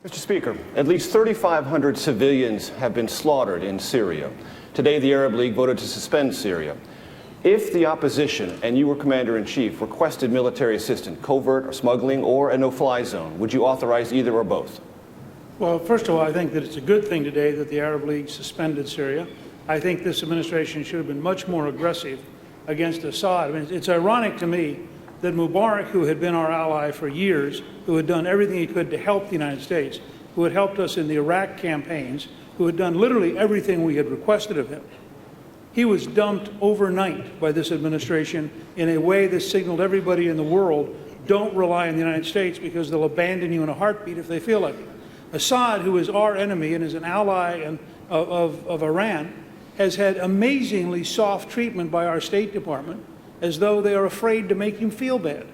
Mr. Speaker, at least 3,500 civilians have been slaughtered in Syria. Today, the Arab League voted to suspend Syria. If the opposition and you were commander-in-chief requested military assistance, covert or smuggling or a no-fly zone, would you authorize either or both? Well, first of all, I think that it's a good thing today that the Arab League suspended Syria. I think this administration should have been much more aggressive against Assad. I mean, it's ironic to me that Mubarak, who had been our ally for years, who had done everything he could to help the United States, who had helped us in the Iraq campaigns, who had done literally everything we had requested of him, he was dumped overnight by this administration in a way that signaled everybody in the world, don't rely on the United States because they'll abandon you in a heartbeat if they feel like it. Assad, who is our enemy and is an ally of Iran, has had amazingly soft treatment by our State Department, as though they are afraid to make him feel bad.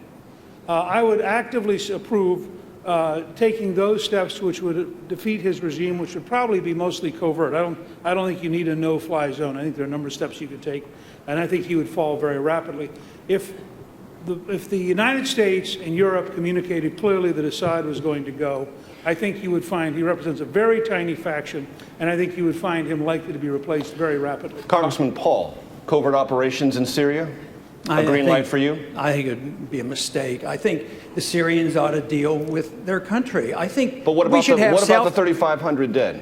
I would actively approve taking those steps which would defeat his regime, which would probably be mostly covert. I don't think you need a no-fly zone. I think there are a number of steps you could take, and I think he would fall very rapidly. If the United States and Europe communicated clearly that Assad was going to go, I think you would find he represents a very tiny faction, and I think you would find him likely to be replaced very rapidly. Congressman Paul, covert operations in Syria? A green light for you? I think it would be a mistake. I think the Syrians ought to deal with their country. I think but what about the 3,500 dead?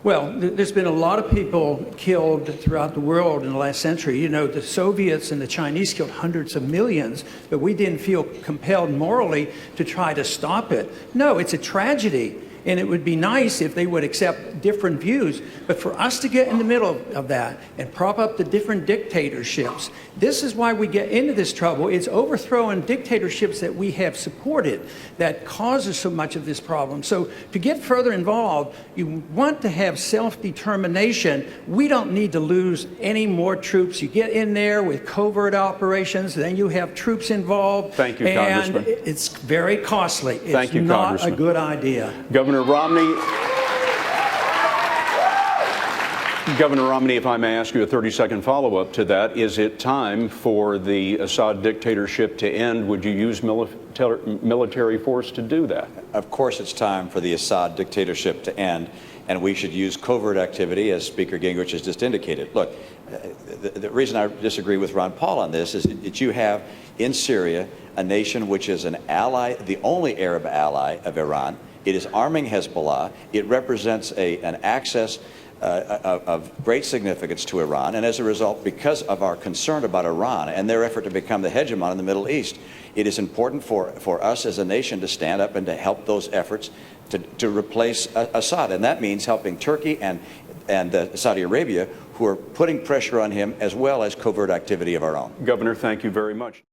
Well, there's been a lot of people killed throughout the world in the last century. You know, the Soviets and the Chinese killed hundreds of millions, but we didn't feel compelled morally to try to stop it. No, it's a tragedy. And it would be nice if they would accept different views. But for us to get in the middle of that and prop up the different dictatorships, this is why we get into this trouble. It's overthrowing dictatorships that we have supported that causes so much of this problem. So to get further involved, you want to have self-determination. We don't need to lose any more troops. You get in there with covert operations, then you have troops involved. Thank you, Congressman. And it's very costly. Thank you, not Congressman. a good idea. Governor Romney, if I may ask you a 30-second follow-up to that, is it time for the Assad dictatorship to end? Would you use military force to do that? Of course it's time for the Assad dictatorship to end, and we should use covert activity, as Speaker Gingrich has just indicated. Look, the reason I disagree with Ron Paul on this is that you have in Syria a nation which is an ally, the only Arab ally of Iran. It is arming Hezbollah. It represents an access of great significance to Iran. And as a result, because of our concern about Iran and their effort to become the hegemon in the Middle East, it is important for us as a nation to stand up and to help those efforts to replace Assad. And that means helping Turkey and Saudi Arabia, who are putting pressure on him, as well as covert activity of our own. Governor, thank you very much.